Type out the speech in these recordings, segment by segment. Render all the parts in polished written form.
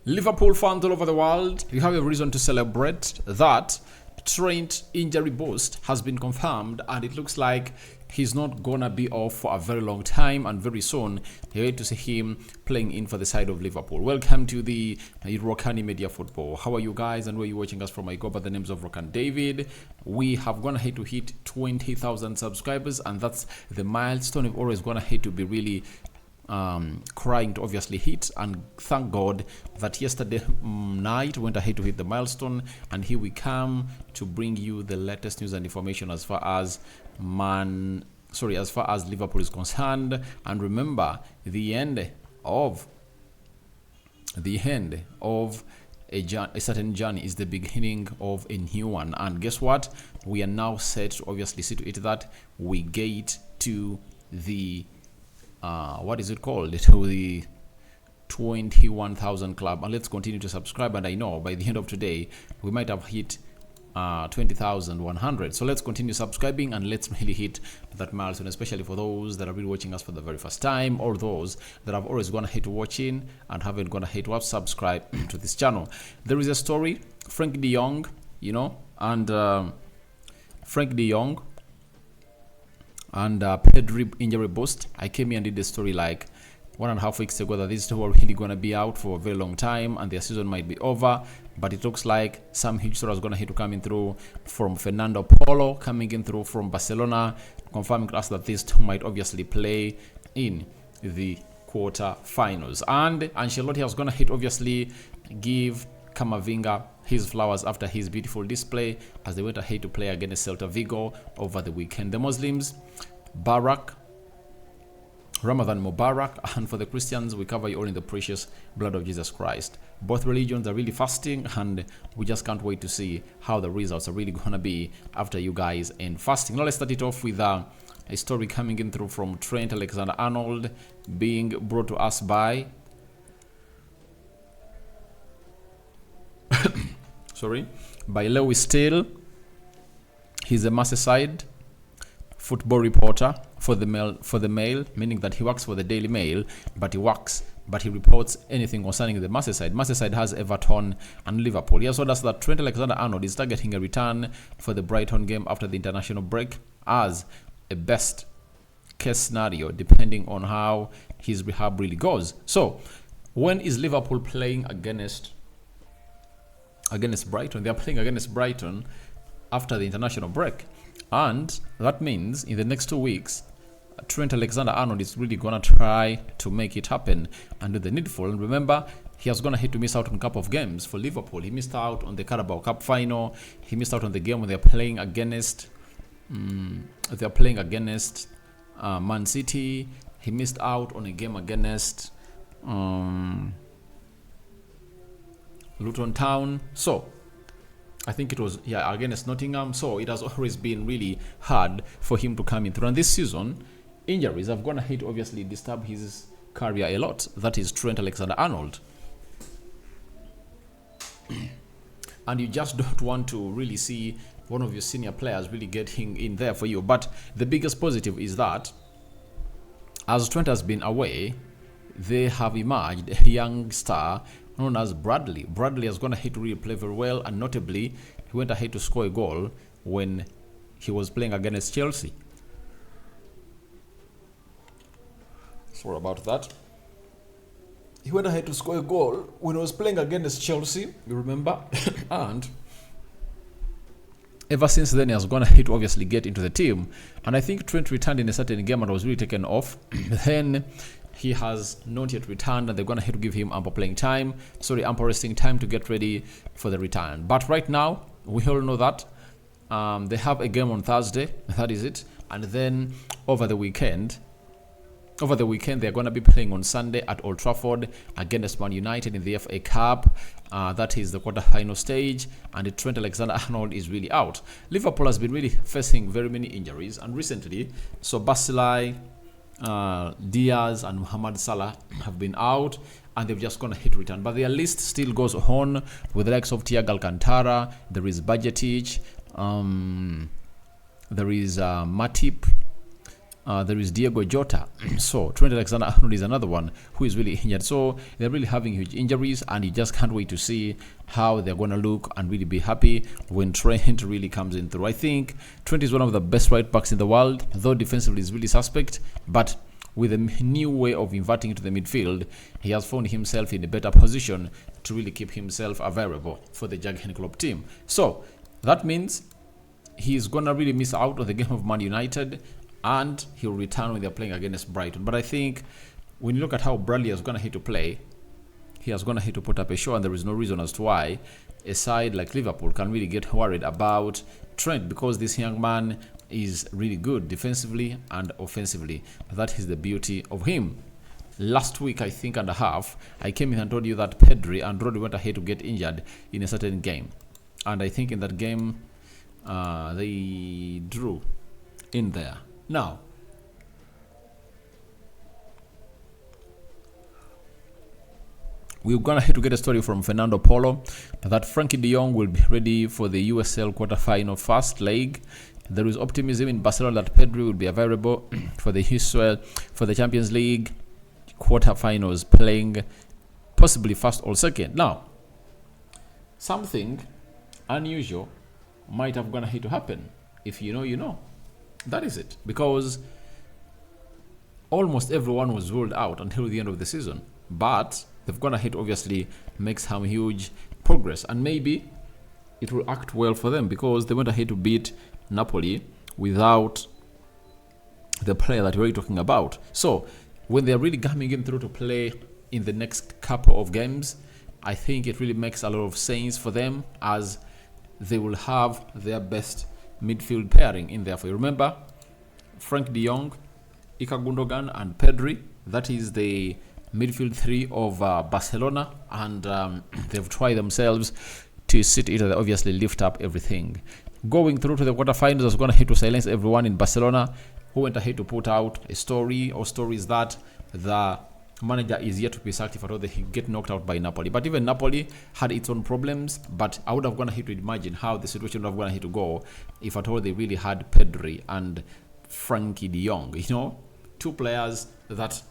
Liverpool fans all over the world, you have a reason to celebrate that Trent injury boost has been confirmed, and it looks like he's not gonna be off for a very long time, and very soon you're going to see him playing in for the side of Liverpool. Welcome to the Rokani Media Football. How are you guys, and where are you watching us from? I go by the names of Rokani David. We have gone ahead to hit 20,000 subscribers, and that's the milestone we've always gone ahead to be really crying to obviously hit, and thank God that yesterday night went ahead to hit the milestone, and here we come to bring you the latest news and information as far as Liverpool is concerned. And remember, the end of a certain journey is the beginning of a new one, and guess what, we are now set to obviously see to it that we get to the what is it called, to the 21,000 club, and let's continue to subscribe. And I know by the end of today we might have hit 20,100, so let's continue subscribing and let's really hit that milestone, especially for those that are really watching us for the very first time, or those that have always gone ahead to watching and haven't gone ahead to subscribe to this channel. There is a story, Frenkie de Jong, and Frenkie de Jong and Pedri injury boost. I came here and did a story like 1.5 weeks ago that these two are really going to be out for a very long time and their season might be over, but it looks like some huge story is going to hit to coming through from Fernando Polo, coming in through from Barcelona, confirming to us that these two might obviously play in the quarter-finals. And Ancelotti has going to hit obviously give Camavinga his flowers after his beautiful display as they went ahead to play against Celta Vigo over the weekend. The Muslims, Ramadan Mubarak, and for the Christians, we cover you all in the precious blood of Jesus Christ. Both religions are really fasting, and we just can't wait to see how the results are really gonna be after you guys end fasting. Now let's start it off with a story coming in through from Trent Alexander-Arnold, being brought to us by Lewis Steele. He's a Merseyside football reporter for the Mail, meaning that he works for the Daily Mail, but he reports anything concerning the Merseyside. Merseyside has Everton and Liverpool. He also does that Trent Alexander-Arnold is targeting a return for the Brighton game after the international break as a best case scenario, depending on how his rehab really goes. So when is Liverpool playing against Brighton? They are playing against Brighton after the international break, and that means in the next 2 weeks Trent Alexander-Arnold is really gonna try to make it happen and do the needful. And remember, he has gonna hit to miss out on a couple of games for Liverpool. He missed out on the Carabao Cup final. He missed out on the game when they're playing against Man City. He missed out on a game against Luton Town. So I think it was against Nottingham. So it has always been really hard for him to come in through. And this season, injuries have gone ahead to obviously disturb his career a lot. That is Trent Alexander-Arnold. And you just don't want to really see one of your senior players really getting in there for you. But the biggest positive is that as Trent has been away, they have emerged a young star known as Bradley. Bradley has gone ahead to really play very well, and notably, he went ahead to score a goal when he was playing against Chelsea. Sorry about that. He went ahead to score a goal when he was playing against Chelsea, you remember? And ever since then, he has gone ahead to obviously get into the team. And I think Trent returned in a certain game and was really taken off. Then he has not yet returned, and they're going to have to give him ample resting time to get ready for the return. But right now, we all know that they have a game on Thursday, that is it. And then over the weekend, they're going to be playing on Sunday at Old Trafford against Man United in the FA Cup. That is the quarter-final stage, and Trent Alexander-Arnold is really out. Liverpool has been really facing very many injuries, and recently, so Basilai, Diaz and Mohamed Salah have been out, and they've just gone ahead to return. But their list still goes on with the likes of Thiago Alcantara. There is Bajetic, there is Matip, There is Diego Jota. So Trent Alexander-Arnold is another one who is really injured. So they're really having huge injuries, and you just can't wait to see how they're going to look and really be happy when Trent really comes in through. I think Trent is one of the best right backs in the world, though defensively is really suspect. But with a new way of inverting to the midfield, he has found himself in a better position to really keep himself available for the Jurgen Klopp team. So that means he's going to really miss out on the game of Man United, and he'll return when they're playing against Brighton. But I think when you look at how Bradley is going to hit to play, he is going to hit to put up a show, and there is no reason as to why a side like Liverpool can really get worried about Trent, because this young man is really good defensively and offensively. That is the beauty of him. Last week, I think, and a half, I came in and told you that Pedri and Rodri went ahead to get injured in a certain game. And I think in that game, they drew in there. Now, we're going to have to get a story from Fernando Polo that Frenkie de Jong will be ready for the USL quarterfinal first leg. There is optimism in Barcelona that Pedri will be available for the USL, for the Champions League quarterfinals, playing possibly first or second. Now, something unusual might have gone ahead to happen. If you know, you know. That is it. Because almost everyone was ruled out until the end of the season. But they've gone ahead to obviously make some huge progress. And maybe it will act well for them, because they went ahead to beat Napoli without the player that we're talking about. So when they're really coming in through to play in the next couple of games, I think it really makes a lot of sense for them, as they will have their best midfield pairing in there. For you remember, Frenkie de Jong, Ilkay Gundogan, and Pedri. That is the midfield three of Barcelona, and they've tried themselves to sit it and obviously lift up everything. Going through to the quarterfinals, I was going to hit to silence everyone in Barcelona who went ahead to put out a story or stories that the manager is yet to be sacked if at all they get knocked out by Napoli. But even Napoli had its own problems, but I would have gone ahead to imagine how the situation would have gone ahead to go if at all they really had Pedri and Frenkie de Jong. You know, two players that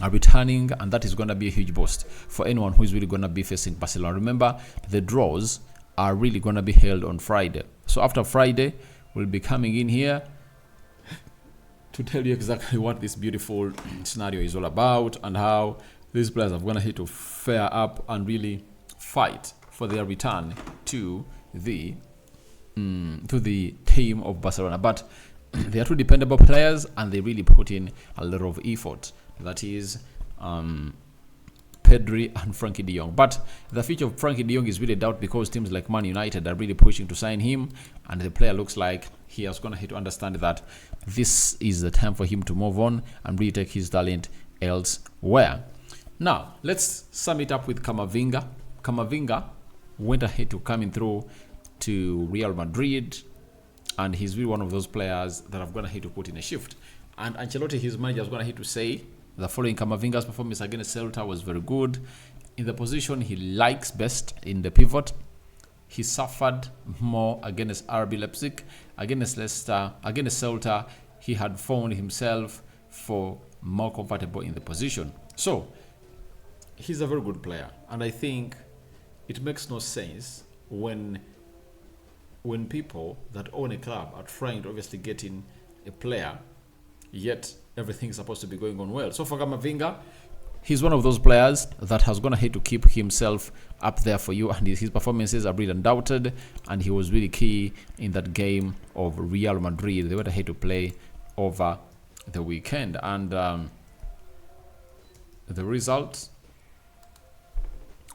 are returning, and that is going to be a huge boost for anyone who is really going to be facing Barcelona. Remember, the draws are really going to be held on Friday. So after Friday, we'll be coming in here to tell you exactly what this beautiful scenario is all about, and how these players have gone ahead to fare up and really fight for their return to the team of Barcelona. But they are two dependable players, and they really put in a lot of effort. That is Pedri and Frenkie de Jong. But the future of Frenkie de Jong is really doubt, because teams like Man United are really pushing to sign him, and the player looks like he has gone ahead to understand that this is the time for him to move on and really take his talent elsewhere. Now, let's sum it up with Camavinga. Camavinga went ahead to coming through to Real Madrid, and he's really one of those players that have gone ahead to put in a shift. And Ancelotti, his manager, has gone ahead to say the following: Camavinga's performance against Celta was very good. In the position he likes best, in the pivot, he suffered more against RB Leipzig. Against Leicester, against Celta, he had found himself for more comfortable in the position. So he's a very good player, and I think it makes no sense when people that own a club are trying to obviously get in a player, yet everything's supposed to be going on well. So for Camavinga, he's one of those players that has gone ahead to keep himself up there for you, and his performances are really undoubted, and he was really key in that game of Real Madrid. They went ahead to play over the weekend, and the result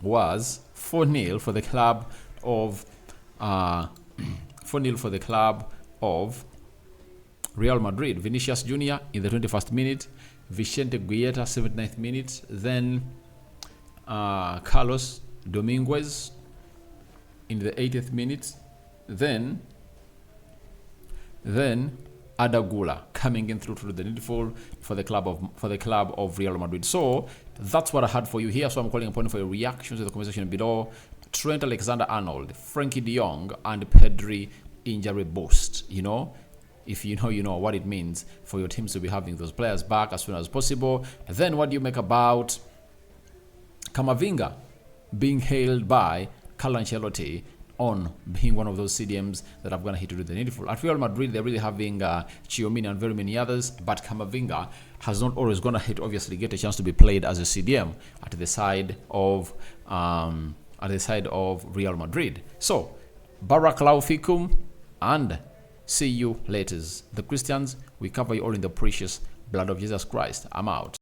was 4-0 for the club of 4-0 for the club of Real Madrid. Vinicius Jr. in the 21st minute, Vicente Guieta 79th minute, then Carlos Dominguez in the 80th minute, then Adagula coming in through to the needful for the club of Real Madrid. So that's what I had for you here. So I'm calling upon for your reactions to the conversation below. Trent Alexander-Arnold, Frenkie de Jong, and Pedri injury boost. You know, if you know what it means for your teams to be having those players back as soon as possible. And then what do you make about Camavinga being hailed by Carlo Ancelotti on being one of those CDMs that are going to hit to do the needful? At Real Madrid, they're really having Chiomini and very many others, but Camavinga has not always going to hit, obviously, get a chance to be played as a CDM at the side of Real Madrid. So, Barakallahu fikum, and see you later. The Christians, we cover you all in the precious blood of Jesus Christ. I'm out.